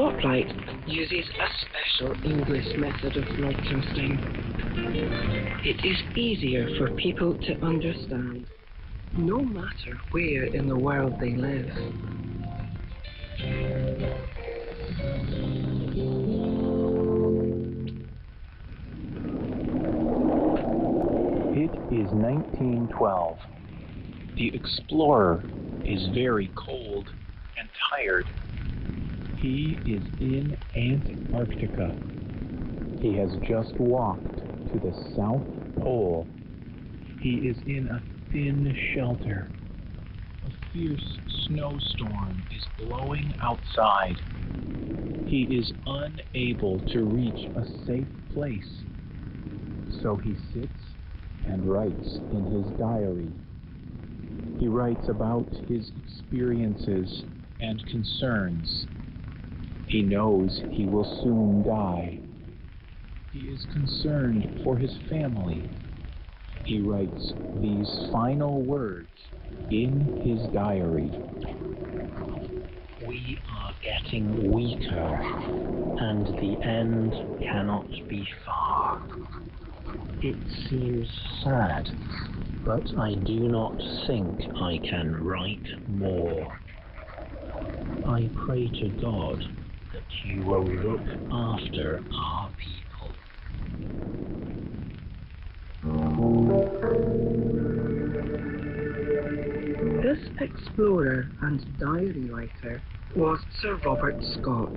Spotlight uses a special English method of broadcasting. It is easier for people to understand, no matter where in the world they live. It is 1912. The explorer is very cold and tired. He is in Antarctica. He has just walked to the South Pole. He is in a thin shelter. A fierce snowstorm is blowing outside. He is unable to reach a safe place. So he sits and writes in his diary. He writes about his experiences and concerns. He knows he will soon die. He is concerned for his family. He writes these final words in his diary. We are getting weaker, and the end cannot be far. It seems sad, but I do not think I can write more. I pray to God that you will look after our people. This explorer and diary writer was Sir Robert Scott.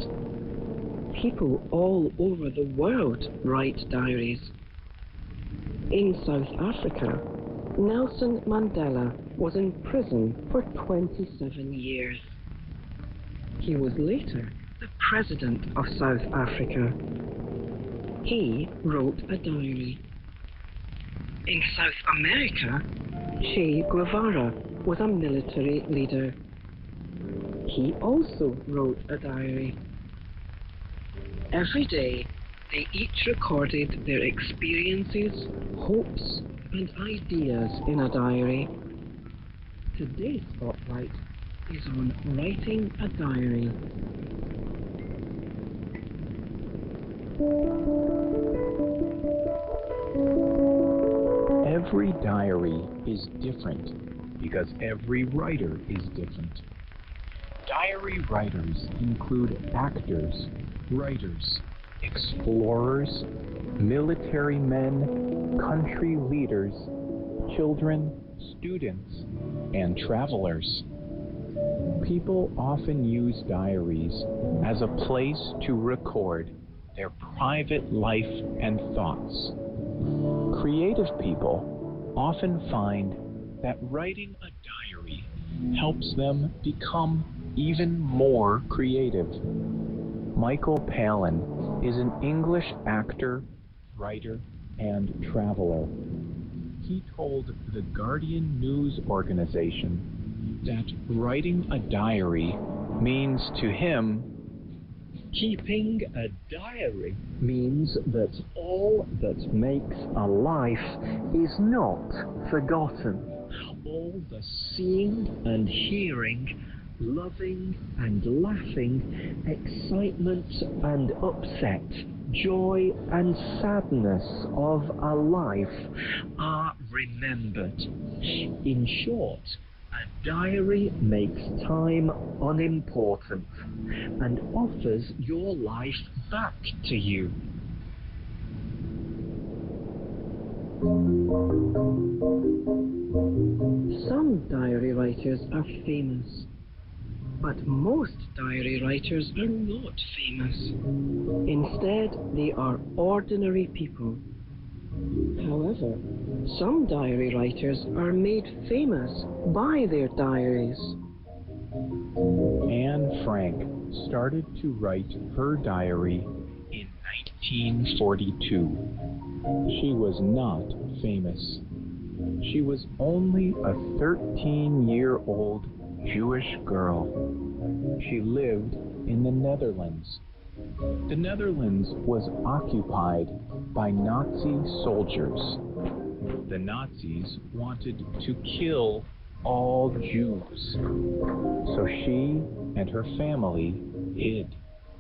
People all over the world write diaries. In South Africa, Nelson Mandela was in prison for 27 years. He was later the President of South Africa. He wrote a diary. In South America, Che Guevara was a military leader. He also wrote a diary. Every day, they each recorded their experiences, hopes, and ideas in a diary. Today's Spotlight is on writing a diary. Every diary is different because every writer is different. Diary writers include actors, writers, explorers, military men, country leaders, children, students, and travelers. People often use diaries as a place to record their private life and thoughts. Creative people often find that writing a diary helps them become even more creative. Michael Palin is an English actor, writer, and traveler. He told the Guardian news organization that writing a diary means to him, Keeping a diary means that all that makes a life is not forgotten. All the seeing and hearing, loving and laughing, excitement and upset, joy and sadness of a life are remembered. In short, a diary makes time unimportant and offers your life back to you. Some diary writers are famous, but most diary writers are not famous. Instead, they are ordinary people. However, some diary writers are made famous by their diaries. Anne Frank started to write her diary in 1942. She was not famous. She was only a 13-year-old Jewish girl. She lived in the Netherlands. The Netherlands was occupied by Nazi soldiers. The Nazis wanted to kill all Jews. So she and her family hid.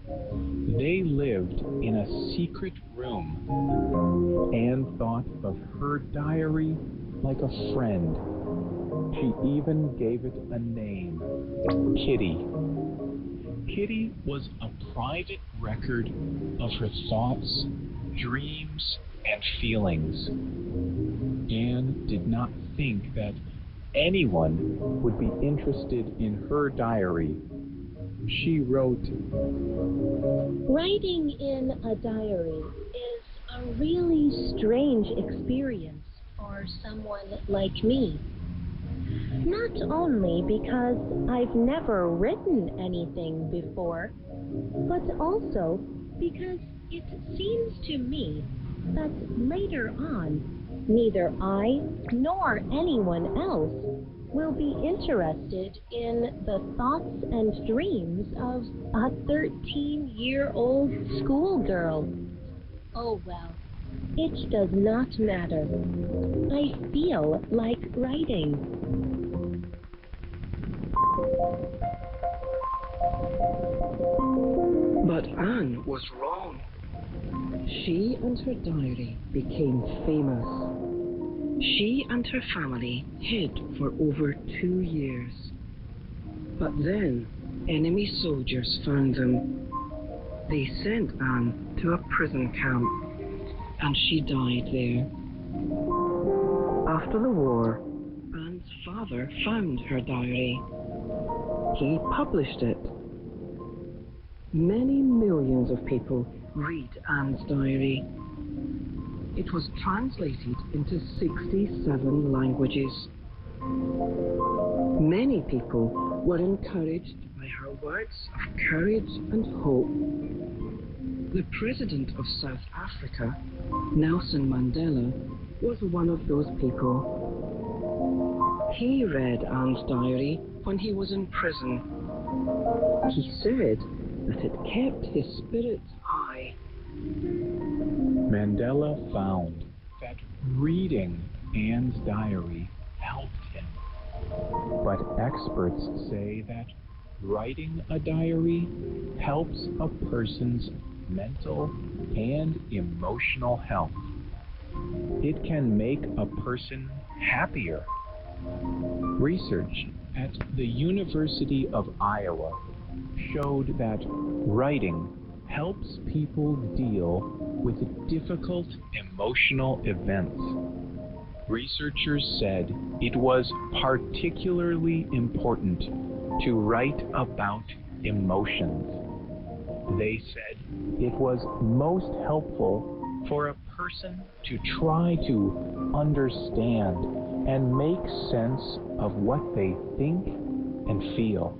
They lived in a secret room. Anne thought of her diary like a friend. She even gave it a name, Kitty. Kitty was a private record of her thoughts, dreams, and feelings. Anne did not think that anyone would be interested in her diary. She wrote, Writing in a diary is a really strange experience for someone like me. Not only because I've never written anything before, but also because it seems to me that later on, neither I nor anyone else will be interested in the thoughts and dreams of a 13-year-old schoolgirl. Oh well, it does not matter. I feel like writing. But Anne was wrong. She and her diary became famous. She and her family hid for over 2 years. But then, enemy soldiers found them. They sent Anne to a prison camp, and she died there. After the war, Anne's father found her diary. He published it. Many millions of people read Anne's diary. It was translated into 67 languages. Many people were encouraged by her words of courage and hope. The president of South Africa, Nelson Mandela, was one of those people. He read Anne's diary when he was in prison. He said that it kept his spirits high. Mandela found that reading Anne's diary helped him. But experts say that writing a diary helps a person's mental and emotional health. It can make a person happier. Research at the University of Iowa showed that writing helps people deal with difficult emotional events. Researchers said it was particularly important to write about emotions. They said it was most helpful for a person to try to understand and make sense of what they think and feel.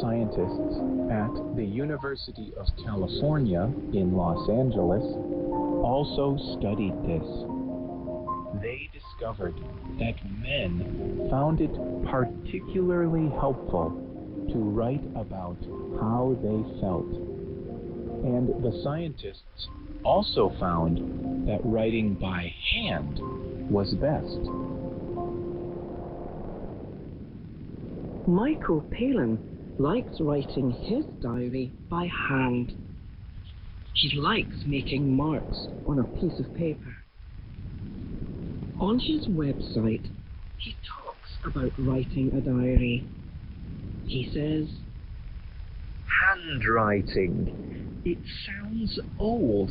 Scientists at the University of California in Los Angeles also studied this. They discovered that men found it particularly helpful to write about how they felt. And the scientists also found that writing by hand was best. Michael Palin likes writing his diary by hand. He likes making marks on a piece of paper. On his website, he talks about writing a diary. He says, handwriting. It sounds old,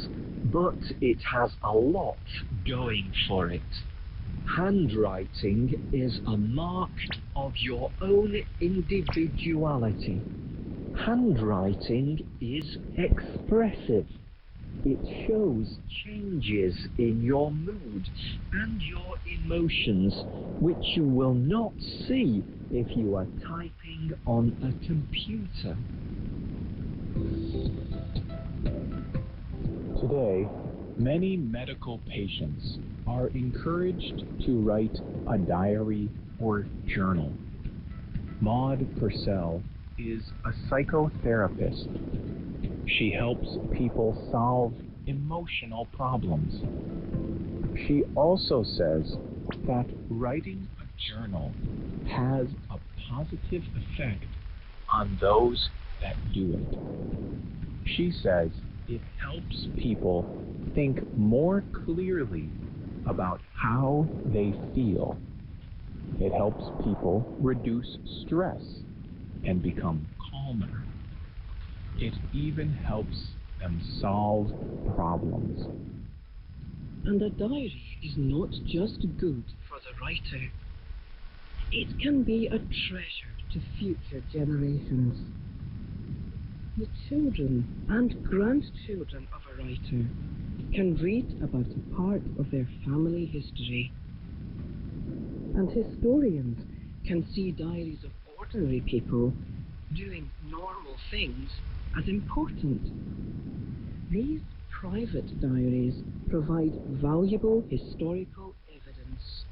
but it has a lot going for it. Handwriting is a mark of your own individuality. Handwriting is expressive. It shows changes in your mood and your emotions, which you will not see if you are typing on a computer. Today, many medical patients are encouraged to write a diary or journal. Maud Purcell is a psychotherapist. She helps people solve emotional problems. She also says that writing a journal has a positive effect on those that do it. She says it helps people think more clearly about how they feel. It helps people reduce stress and become calmer. It even helps them solve problems. And a diary is not just good for the writer. It can be a treasure to future generations. The children and grandchildren of a writer can read about a part of their family history. And historians can see diaries of ordinary people doing normal things as important. These private diaries provide valuable historical evidence.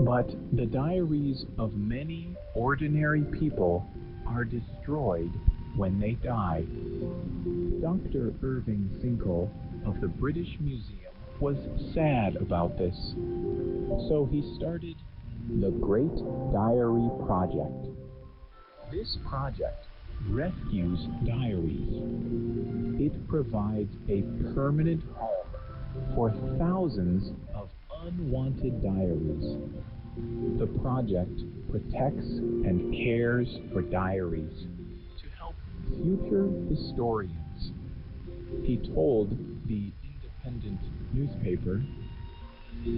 But the diaries of many ordinary people are destroyed when they die. Dr. Irving Finkel of the British Museum was sad about this. So he started the Great Diary Project. This project rescues diaries. It provides a permanent home for thousands of unwanted diaries. The project protects and cares for diaries to help future historians. He told the Independent newspaper,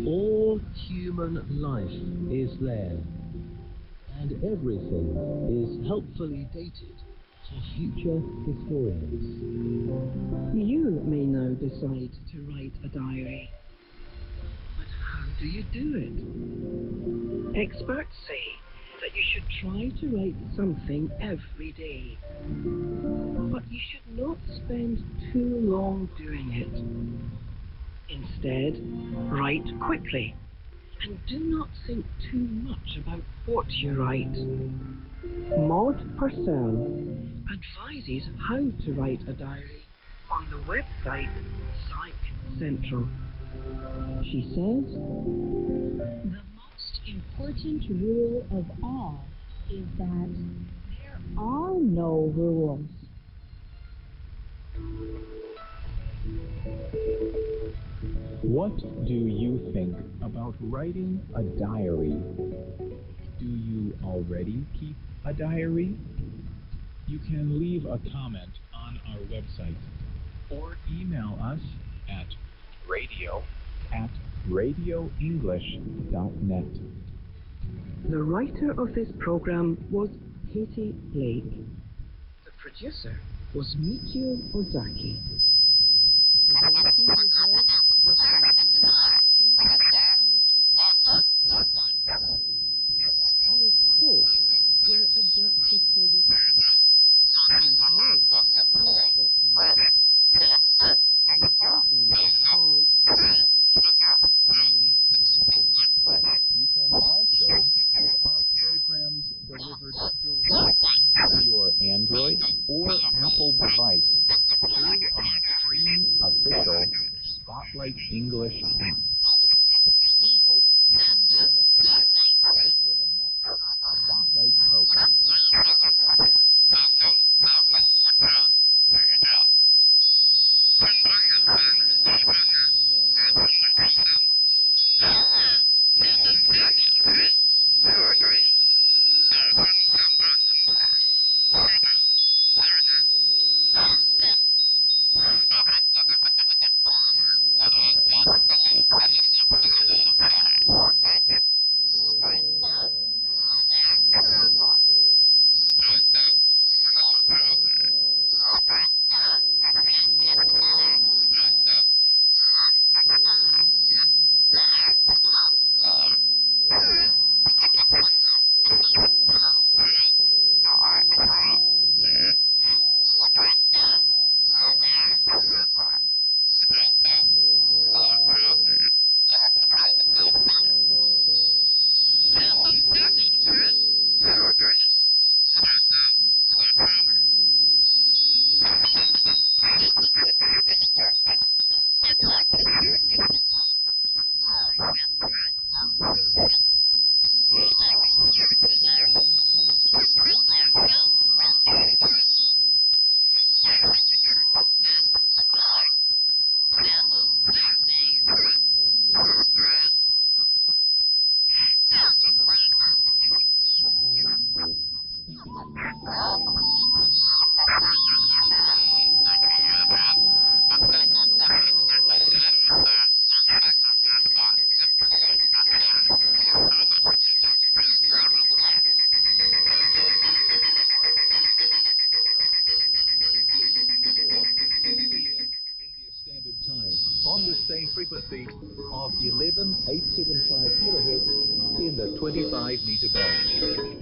All human life is there, and everything is helpfully dated for future historians. You may now decide to write a diary. But how do you do it? Experts say that you should try to write something every day. But you should not spend too long doing it. Instead, write quickly and do not think too much about what you write. Maud Purcell advises how to write a diary on the website Psych Central. She says, The most important rule of all is that there are no rules. what do you think about writing a diary? Do you already keep a diary? You can leave a comment on our website or email us at radio@radioenglish.net. the writer of this program was Katie Blake. The producer was Michio Ozaki. The voices you heard were from the United Kingdom and the United States. All quotes were adapted for this program and voiced by Spotlight. The program is called Music Diary. You can also get our programs delivered directly to your Android or Apple device through our free official Spotlight English app. 25-meter bow.